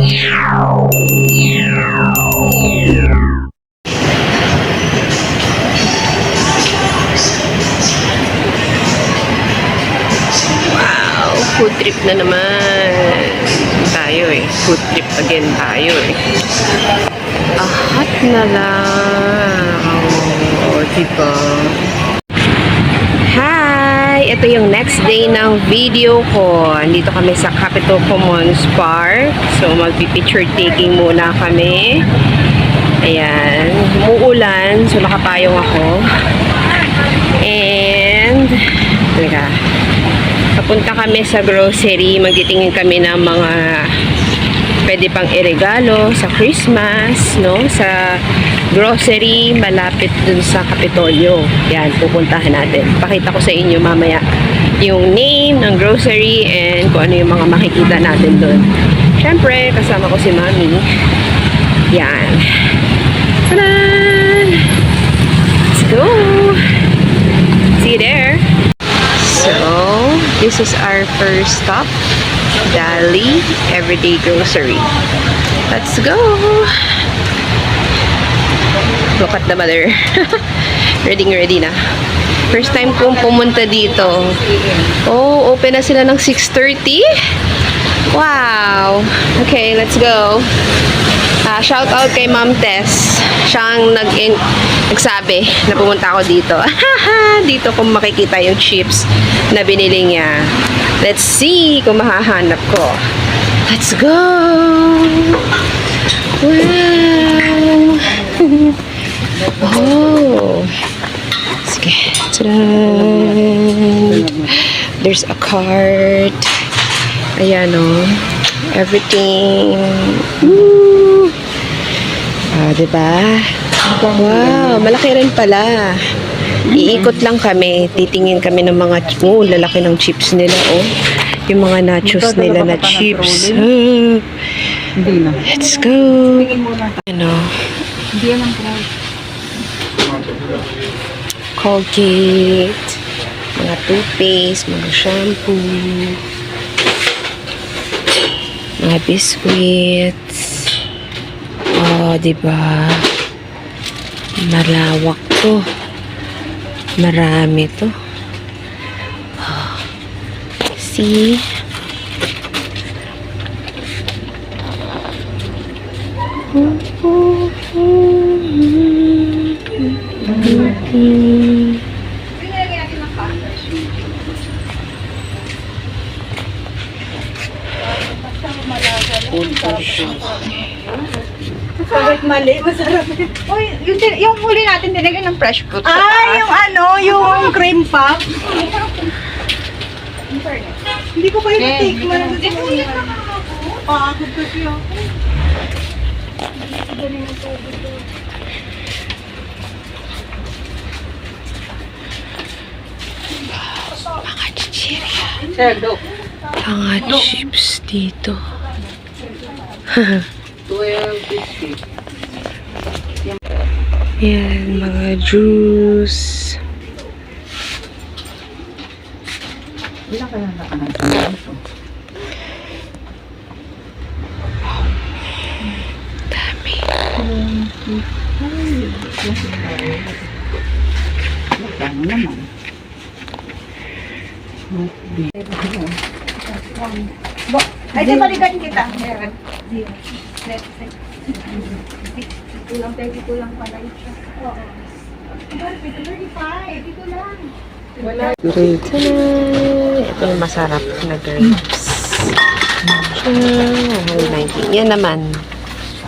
Wow, food trip na naman tayo eh. Food trip again tayo eh. Ahat na lang. Oh, diba? Hi! Ito yung next day ng video ko. Andito kami sa Capitol Commons Park. So, magpipicture taking muna kami. Ayan. Umuulan. So, nakapayong ako. And, teka. Papunta kami sa grocery. Magtitingin kami ng mga pwede pang iregalo sa Christmas, no? Sa grocery, malapit dun sa Kapitolyo. Yan, pupuntahan natin. Pakita ko sa inyo mamaya yung name ng grocery and kung ano yung mga makikita natin dun. Siyempre, kasama ko si Mami. Yan. Tadan! Let's go! See you there! So, this is our first stop. Dali Everyday Grocery. Let's go! Look at the mother. Ready na. First time kong pumunta dito. Oh, open na sila ng 6:30. Wow! Okay, let's go. Shout out kay Ma'am Tess. Siya ang nagsabi na pumunta ako dito. Dito kung makikita yung chips na binili niya. Let's see kung mahahanap ko. Let's go! Wow! Oh! Sige. Tadaan! There's a cart. Ayan o. Everything. Woo! Diba? Wow! Malaki rin pala. Iikot lang kami. Titingin kami ng mga lalaki ng chips nila, oh. Yung mga nachos nila na chips. Hindi na. Let's go. Ano? Hindi yan ang price. Colgate. Mga toothpaste. Mga shampoo. Mga biscuits. Oh, diba? Malawak to. Marami to. Oh. See? Kahit mali, masarap. Uy, yung huli natin dinagyan ng fresh fruit. Yung yung cream puff. Hindi ko pa yung take man. Pagod kasi ako. Mga chichirya. Mga chips dito. Yan, mga juice. Ilan kaya nakahanap? Dami. Ano naman? Ay, di balikan kita. Kulang 32 lang pala yun siya. Oo. 35. Dito lang. Grapes. Ito yung masarap na grapes. 190. Yan naman.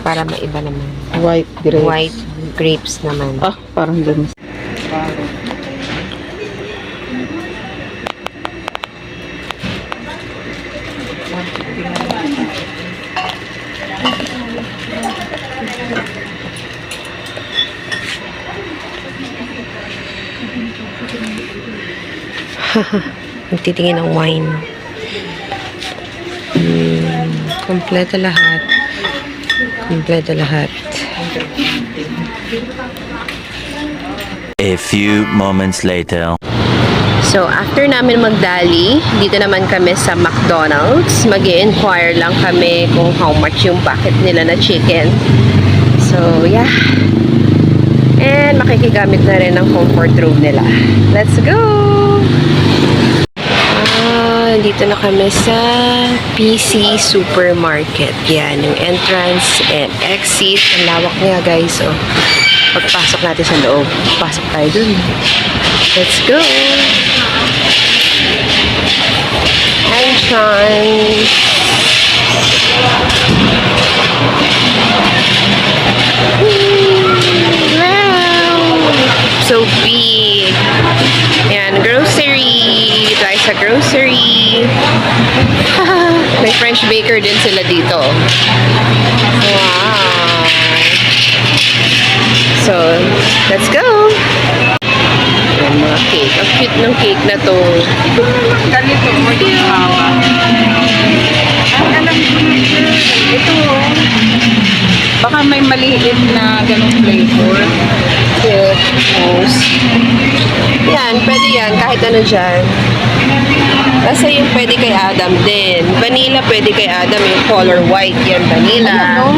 Para maiba naman. White grapes. White grapes naman. Ah, parang dun. Nagtitingin ng wine. Kompleto lahat. Kompleto lahat. A few moments later. So, after namin magdali, dito naman kami sa McDonald's. Mag-i-inquire lang kami kung how much yung bucket nila na chicken. So, yeah. And makikigamit na rin ng comfort room nila. Let's go! Dito na kami sa PC Supermarket. Yan, yung entrance and exit. Ang lawak niya, guys. Oh. Pagpasok natin sa loob, pasok tayo dun. Let's go! Entrance! Wow! So big! Yan, grocery! Tayo sa grocery! May French baker din sila dito. Wow! So, let's go! Yan, mga cake. Ang cute ng cake na to. Ganito, maging haba. Ang alam ko na ito, baka may maliit na ganong flavor. Cute. Mousse. Yan, pwede yan. Kahit ano dyan. Kasi yung pwede kay Adam din. Vanilla pwede kay Adam. Yung color white yan, vanilla.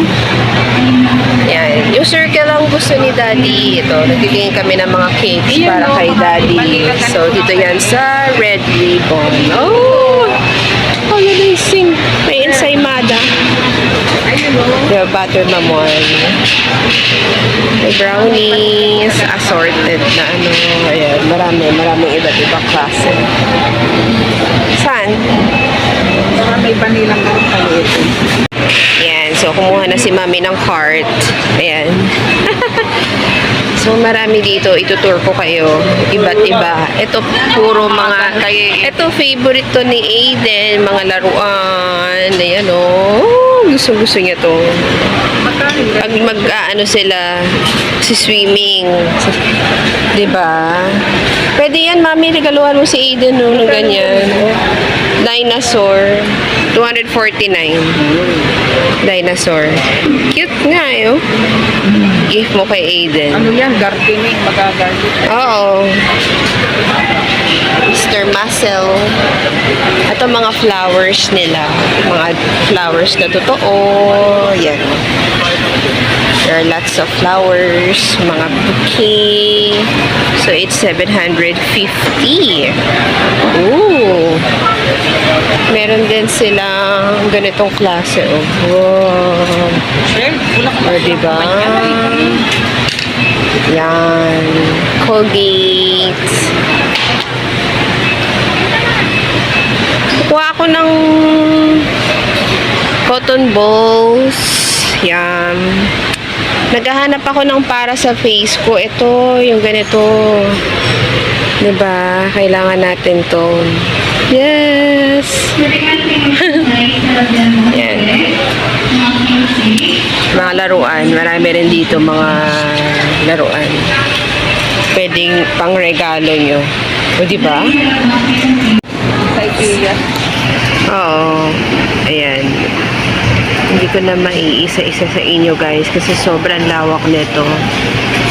Yan. Yung circle ang gusto ni Daddy. Ito, nagiging kami ng mga cakes para kay Daddy. So, dito yan sa Red Ribbon. Oh! Amazing. May ensaymada. The butter mamon. May brownies, assorted na ano. Ayan, maraming iba't ibang klase. Saan? Baka may banilang ganong paliit. Ayan, so kumuha na si Mami ng cart. Ayan. So marami dito, itutour ko kayo. Iba't iba. Ito puro mga, ito favorite to ni Aiden, mga laruan. Ayan oh, gusto niya to. Pag mag-ano sila, si swimming. Diba? Pwede yan, Mami, regaluhan mo si Aiden no, ng ganyan. Dinosaur. 249. Dinosaur. Cute nga eh, oh. Gift mo kay Aiden. Ano yan? Gardening, magagarden. Oo. Mr. Muscle. Ito mga flowers nila. Mga flowers na totoo. Yan. There are lots of flowers. Mga bouquet. So, it's 750. Ooh. Meron din silang ganitong klase. Oh. Wow. O, diba? Yan. Colgate. Kuha ako ng cotton balls. Yan. Naghahanap ako ng para sa face ko. Ito, yung ganito. Diba? Kailangan natin to. Yes! Yan. Mga laruan. Marami rin dito mga laruan. Pwedeng pang regalo nyo. O, diba? Sa IKEA. Oo. Ayan. Hindi ko na maiisa-isa sa inyo guys kasi sobrang lawak nito.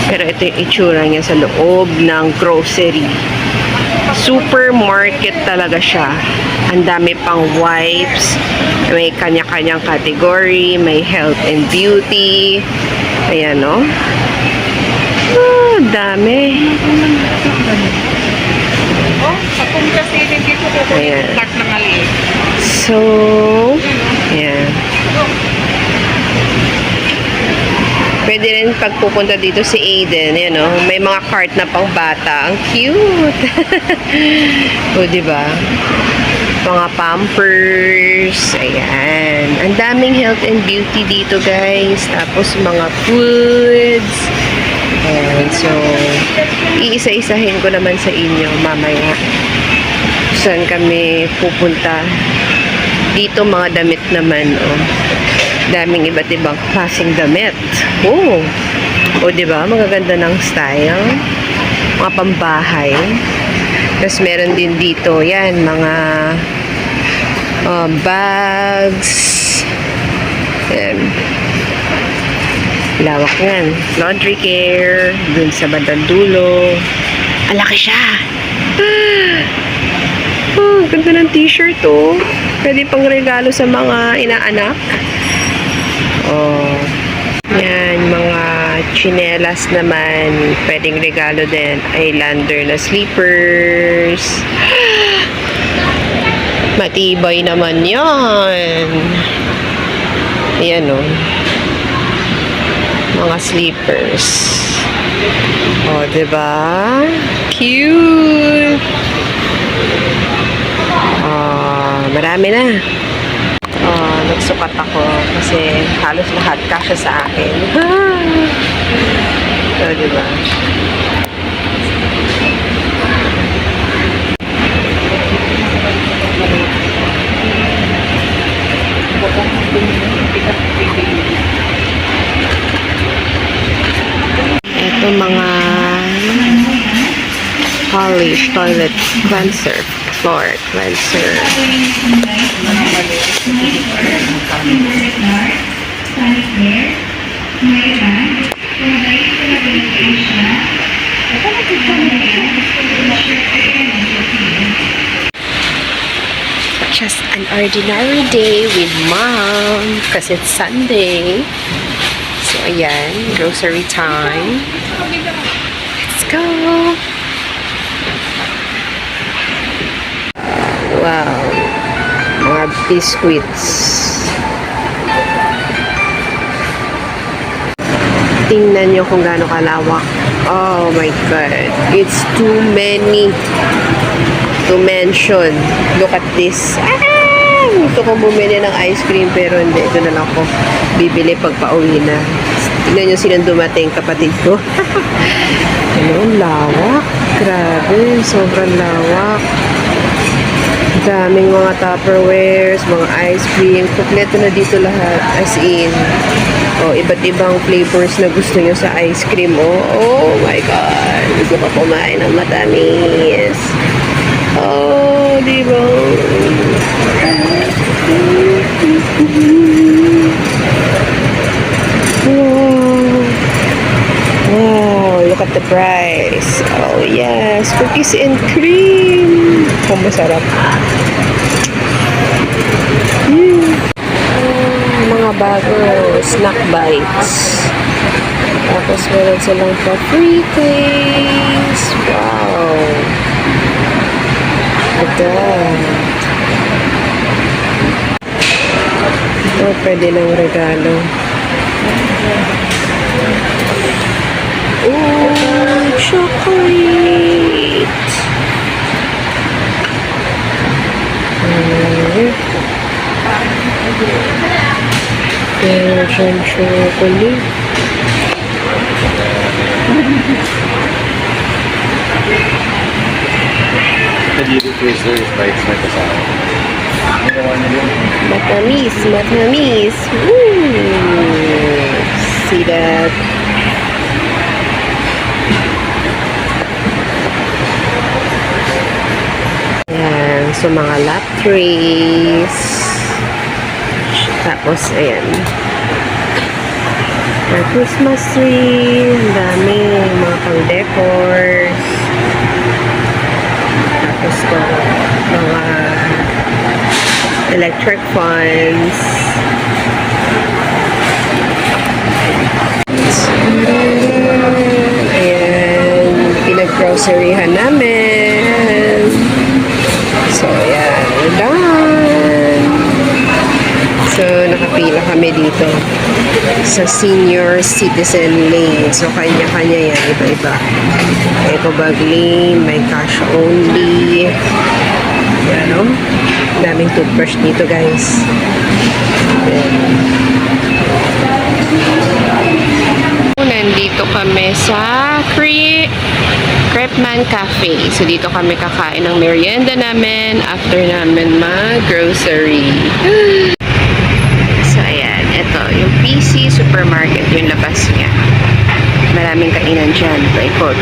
Pero ito yung itsura niya sa loob ng grocery. Supermarket talaga siya. Ang dami pang wipes. May kanya-kanyang category. May health and beauty. Ayan o. Oh, dami. Oh, akong kasi hindi ko Ayan. kukulit na maliit. So, ayan. Pwede rin pagpupunta dito si Aiden, yan o. May mga cart na pang bata. Ang cute. O, diba? Mga pampers. Ayan. Ang daming health and beauty dito, guys. Tapos, mga foods. Ayan. So, iisa-isahin ko naman sa inyo mamaya. Saan kami pupunta. Dito, mga damit naman, oh. Daming iba't ibang klaseng damit. Oh. O, diba? Magaganda ng style. Mga pambahay. Tapos, meron din dito, yan, mga bags. Yan. Lawak yan. Laundry care. Dun sa bandang dulo. Ang laki siya. ganda ng t-shirt, oh. Pwede pang regalo sa mga inaanak. Oh. Yan, mga chinelas naman. Pwedeng regalo din. Eyelander na slippers. Matibay naman yan. Ayan, oh. Mga slippers. Oh, diba? Cute! Marami na. Nagsukat ako kasi halos lahat kasya sa akin. So, diba? Ito mga polish toilet cleanser, floor cleanser. Just an ordinary day with mom because it's Sunday. So, ayan, grocery time. Let's go! Wow! Mga biscuits. Tingnan nyo kung gaano kalawak. Oh my God! It's too many to mention. Look at this. Gusto kong bumili ng ice cream pero hindi. Ito na lang ako bibili pag pauwi na. Tingnan nyo silang dumating, kapatid ko. Ano, lawak. Grabe, sobrang lawak. Daming mga Tupperwares, mga ice cream. Kompleto na dito lahat. As in, iba't ibang flavors na gusto nyo sa ice cream. Oh my God. Gusto ko kumain ng matamis. Oh, diba? Wow, look at the price. Oh, yes. Cookies and cream. Oh, masarap. Mga bago snack bites. Tapos meron silang pa-free taste. Wow. Look at that. Oh, pwede ng regalo. Oh, chocolate. Belgian chocolate. Matamis, matamis. See that? Ayan, so mga lap trays. Tapos, ayan. Mga Christmas tree. Ang dami. Mga pang-decors. Tapos ko, mga electric fans. Ayan. Pinag-groceryhan namin. So, ayan. We're done. So, nakapila kami dito sa senior citizen lane. So, kanya-kanya yan. Iba-iba. Eco bag lane, may cash only. Yan, no? Daming toothbrush dito, guys. Nandito kami sa Crepman Cafe. So, dito kami kakain ng merienda namin after namin mag-grocery. So, ayan. Ito, yung PC Supermarket, yung labas niya. Maraming kainan dyan. Paikot.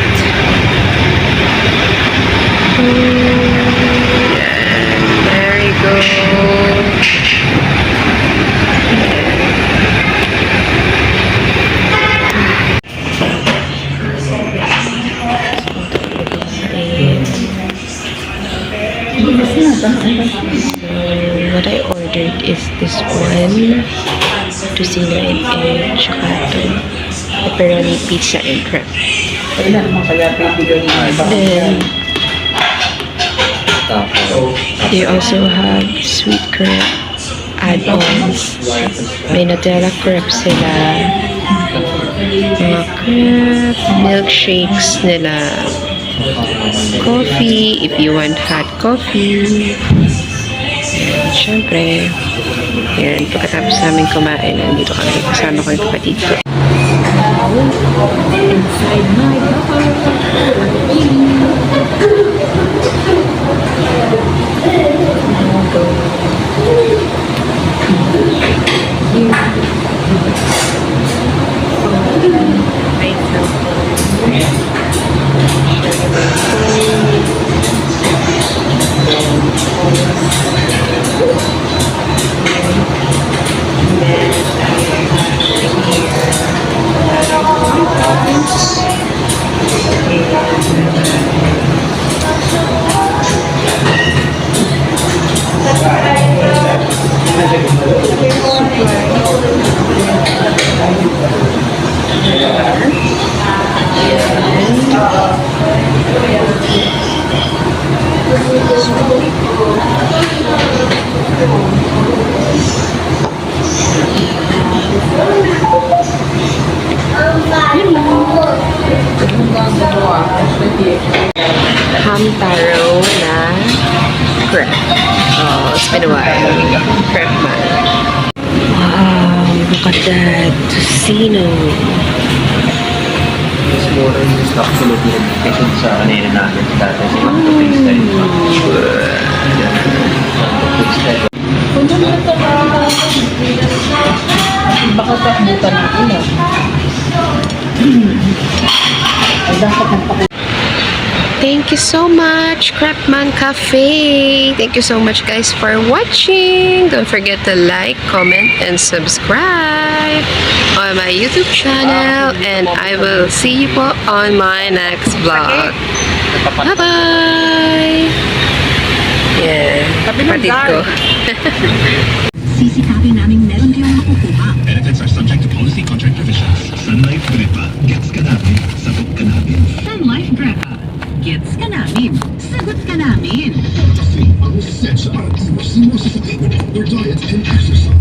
Ayan. There you go. favorite is this one. Tocino and egg, tsaka ito. Pepperoni pizza and crab. Kailan naman kaya bibigyan ng ibang Then, they also have sweet crepe add-ons. May Nutella crepe sila. Mga crepe, milkshakes nila. Coffee, if you want hot coffee. Yan, syempre. Yan, pagkatapos namin kumain, nandito kami. Kasama ko yung kapatid ko. Inside my Ham taro na crepe. Oh, it's been a while. Crepe man. Wow, look at that. Tocino. It's more than just absolutely education sa kanina natin dati sa Manto Freestyle. Baka kabutan ng ulo. Ay, dapat nagpaka. Thank you so much, Crepman Cafe. Thank you so much, guys, for watching. Don't forget to like, comment, and subscribe on my YouTube channel. And I will see you po on my next vlog. Bye-bye! Yeah, kapatid ko. Sisikapin namin meron kayong makukuha. Benefits are subject to policy contract provisions. Sun Life Drepa. Gets ka namin. Sagot ka namin. Sun Life Drepa. Gets ka namin. Sagot ka namin. Kasi ang esensya at iwasin mo sa sakit with proper diet and exercise.